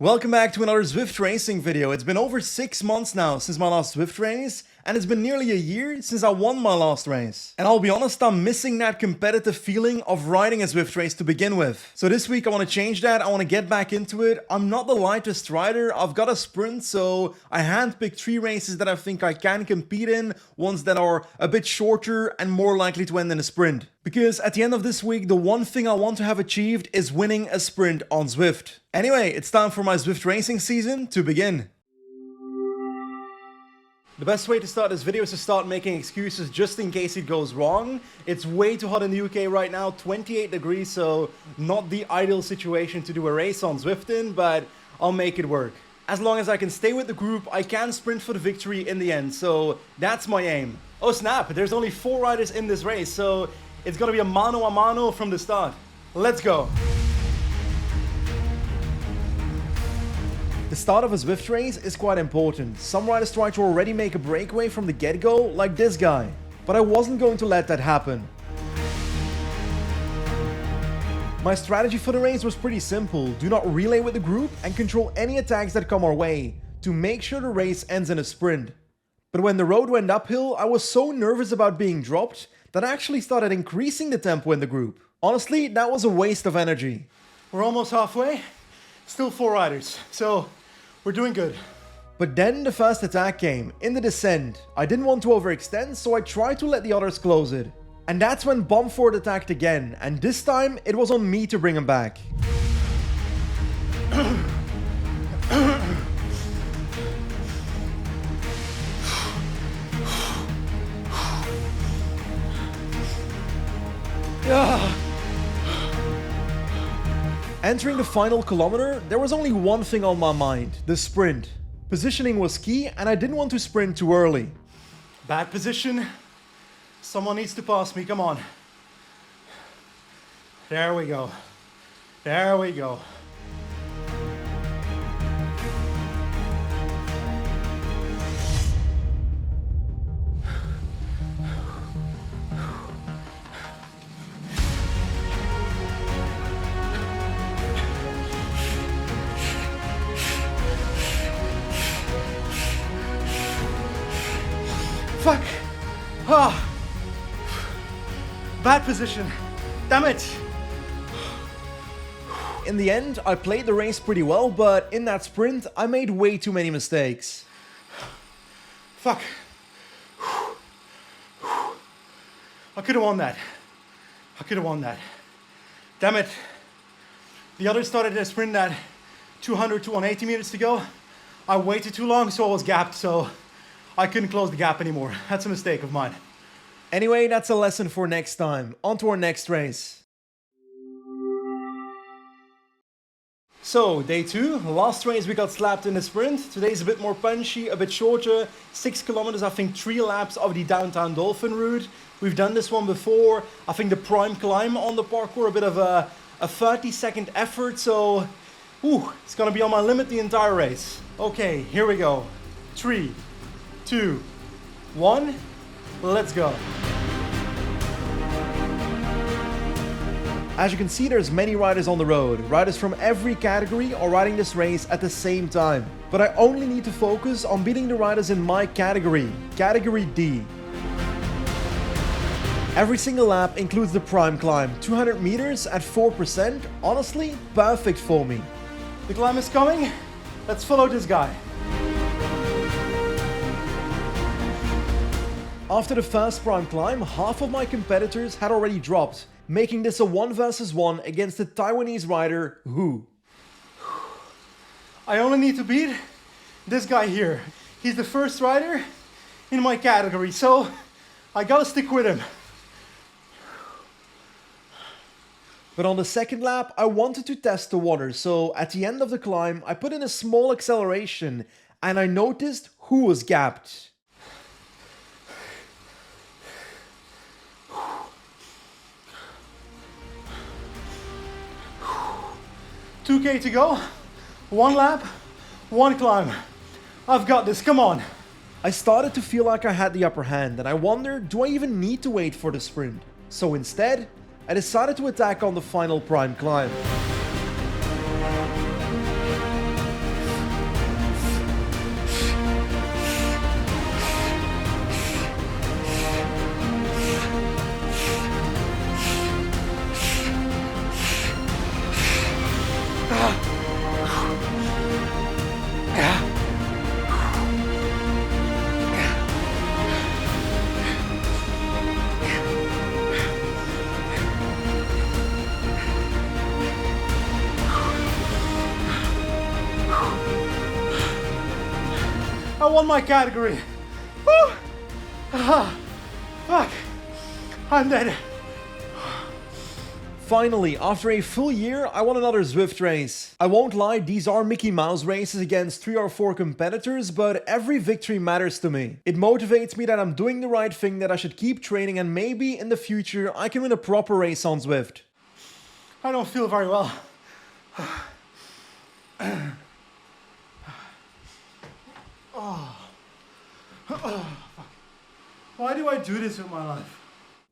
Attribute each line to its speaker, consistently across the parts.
Speaker 1: Welcome back to another Zwift racing video. It's been over 6 months now since my last Zwift race, and it's been nearly a year since I won my last race. And I'll be honest, I'm missing that competitive feeling of riding a Zwift race to begin with. So this week I want to change that, I want to get back into it. I'm not the lightest rider, I've got a sprint, so I handpicked 3 races that I think I can compete in, ones that are a bit shorter and more likely to end in a sprint. Because at the end of this week, the one thing I want to have achieved is winning a sprint on Zwift. Anyway, it's time for my Zwift racing season to begin. The best way to start this video is to start making excuses just in case it goes wrong. It's way too hot in the UK right now, 28 degrees, so not the ideal situation to do a race on Zwift in, but I'll make it work. As long as I can stay with the group, I can sprint for the victory in the end, so that's my aim. Oh snap, there's only 4 riders in this race, so it's gonna be a mano a mano from the start. Let's go. The start of a Zwift race is quite important. Some riders try to already make a breakaway from the get-go, like this guy. But I wasn't going to let that happen. My strategy for the race was pretty simple. Do not relay with the group and control any attacks that come our way, to make sure the race ends in a sprint. But when the road went uphill, I was so nervous about being dropped that I actually started increasing the tempo in the group. Honestly, that was a waste of energy. We're almost halfway. Still 4 riders, so we're doing good. But then the first attack came, in the descent. I didn't want to overextend, so I tried to let the others close it. And that's when Bomford attacked again, and this time it was on me to bring him back. Entering the final kilometer, there was only one thing on my mind, the sprint. Positioning was key and I didn't want to sprint too early. Bad position. Someone needs to pass me, come on. There we go. There we go. Fuck! Ah! Bad position. Damn it! In the end, I played the race pretty well, but in that sprint, I made way too many mistakes. Fuck. I could have won that. I could have won that. Damn it. The others started their sprint at 200 to 180 meters to go. I waited too long, so I was gapped, so I couldn't close the gap anymore. That's a mistake of mine. Anyway, that's a lesson for next time. On to our next race. So, day 2. Last race we got slapped in the sprint. Today's a bit more punchy, a bit shorter. 6 kilometers, I think 3 laps of the downtown Dolphin route. We've done this one before. I think the prime climb on the parkour, a bit of a 30-second effort. So, it's gonna be on my limit the entire race. Okay, here we go. 3, 2, 1, let's go. As you can see, there's many riders on the road. Riders from every category are riding this race at the same time. But I only need to focus on beating the riders in my category, Category D. Every single lap includes the prime climb, 200 meters at 4%, honestly, perfect for me. The climb is coming, let's follow this guy. After the first prime climb, half of my competitors had already dropped, making this a 1 versus 1 against the Taiwanese rider, Wahoo. I only need to beat this guy here. He's the first rider in my category, so I gotta stick with him. But on the second lap, I wanted to test the water, so at the end of the climb, I put in a small acceleration, and I noticed Wahoo was gapped. 2K to go, 1 lap, 1 climb. I've got this, come on. I started to feel like I had the upper hand and I wondered, do I even need to wait for the sprint? So instead, I decided to attack on the final prime climb.
Speaker 2: I won my category. Woo! Ah, fuck. I'm dead.
Speaker 1: Finally, after a full year, I won another Zwift race. I won't lie, these are Mickey Mouse races against 3 or 4 competitors, but every victory matters to me. It motivates me that I'm doing the right thing, that I should keep training, and maybe in the future I can win a proper race on Zwift.
Speaker 2: I don't feel very well. Why do I do this with my life?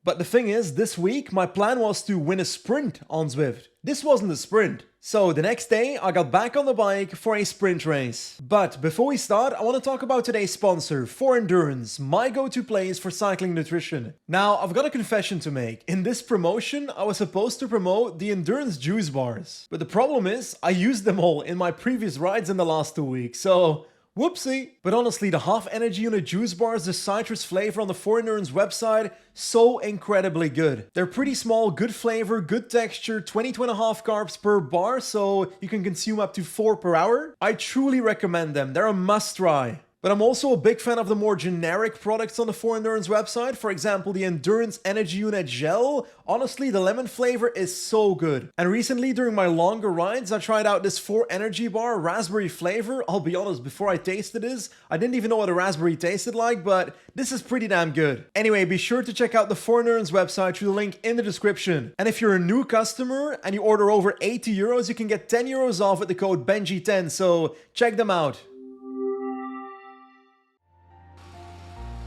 Speaker 1: But the thing is, this week my plan was to win a sprint on Zwift. This wasn't a sprint. So the next day I got back on the bike for a sprint race. But before we start, I want to talk about today's sponsor, For Endurance, my go-to place for cycling nutrition. Now, I've got a confession to make. In this promotion, I was supposed to promote the Endurance juice bars. But the problem is, I used them all in my previous rides in the last 2 weeks, so whoopsie. But honestly, the half energy unit juice bars, the citrus flavor on the For Endurance website, so incredibly good. They're pretty small, good flavor, good texture, 22.5 carbs per bar, so you can consume up to 4 per hour. I truly recommend them. They're a must try. But I'm also a big fan of the more generic products on the For Endurance website. For example, the Endurance Energy Unit Gel. Honestly, the lemon flavor is so good. And recently, during my longer rides, I tried out this 4 Energy Bar raspberry flavor. I'll be honest, before I tasted this, I didn't even know what a raspberry tasted like, but this is pretty damn good. Anyway, be sure to check out the For Endurance website through the link in the description. And if you're a new customer and you order over 80 euros, you can get 10 euros off with the code Benji10, so check them out.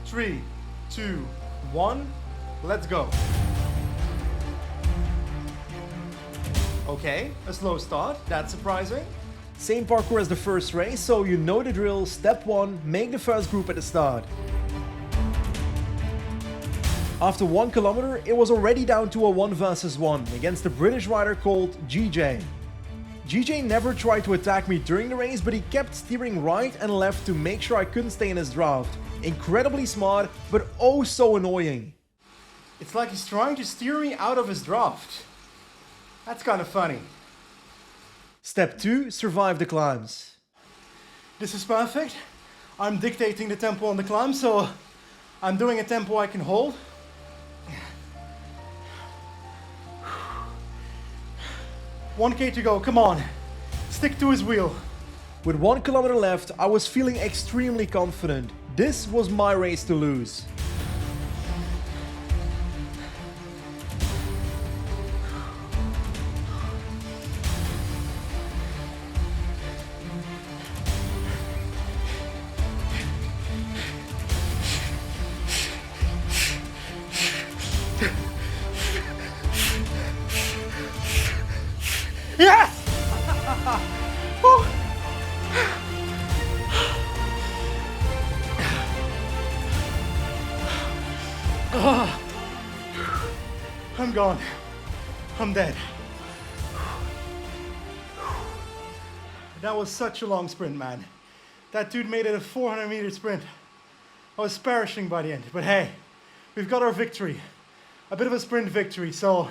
Speaker 2: 3, 2, 1, let's go. Okay, a slow start, that's surprising.
Speaker 1: Same parkour as the first race, so you know the drill. Step 1, make the first group at the start. After 1 kilometer, it was already down to a 1 versus 1 against a British rider called GJ. GJ never tried to attack me during the race, but he kept steering right and left to make sure I couldn't stay in his draft. Incredibly smart, but oh so annoying.
Speaker 2: It's like he's trying to steer me out of his draft. That's kind of funny.
Speaker 1: Step 2, survive the climbs.
Speaker 2: This is perfect. I'm dictating the tempo on the climb, so I'm doing a tempo I can hold. 1K to go, come on. Stick to his wheel.
Speaker 1: With 1 kilometer left, I was feeling extremely confident. This was my race to lose.
Speaker 2: Yes! Woo! I'm gone. I'm dead. That was such a long sprint, man. That dude made it a 400-meter sprint. I was perishing by the end, but hey, we've got our victory. A bit of a sprint victory, so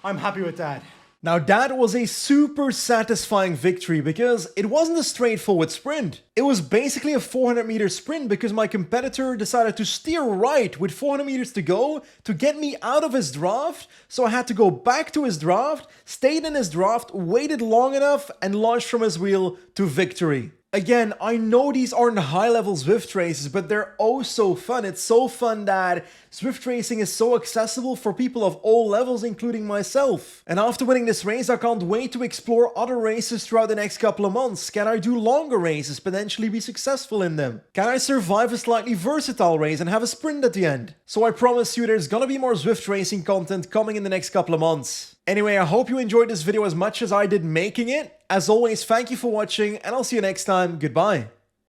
Speaker 2: I'm happy with that.
Speaker 1: Now that was a super satisfying victory because it wasn't a straightforward sprint. It was basically a 400-meter sprint because my competitor decided to steer right with 400 meters to go to get me out of his draft, so I had to go back to his draft, stayed in his draft, waited long enough, and launched from his wheel to victory. Again, I know these aren't high-level Zwift races, but they're oh so fun. It's so fun that Zwift racing is so accessible for people of all levels, including myself. And after winning this race, I can't wait to explore other races throughout the next couple of months. Can I do longer races, potentially be successful in them? Can I survive a slightly versatile race and have a sprint at the end? So I promise you there's gonna be more Zwift racing content coming in the next couple of months. Anyway, I hope you enjoyed this video as much as I did making it. As always, thank you for watching, and I'll see you next time. Goodbye.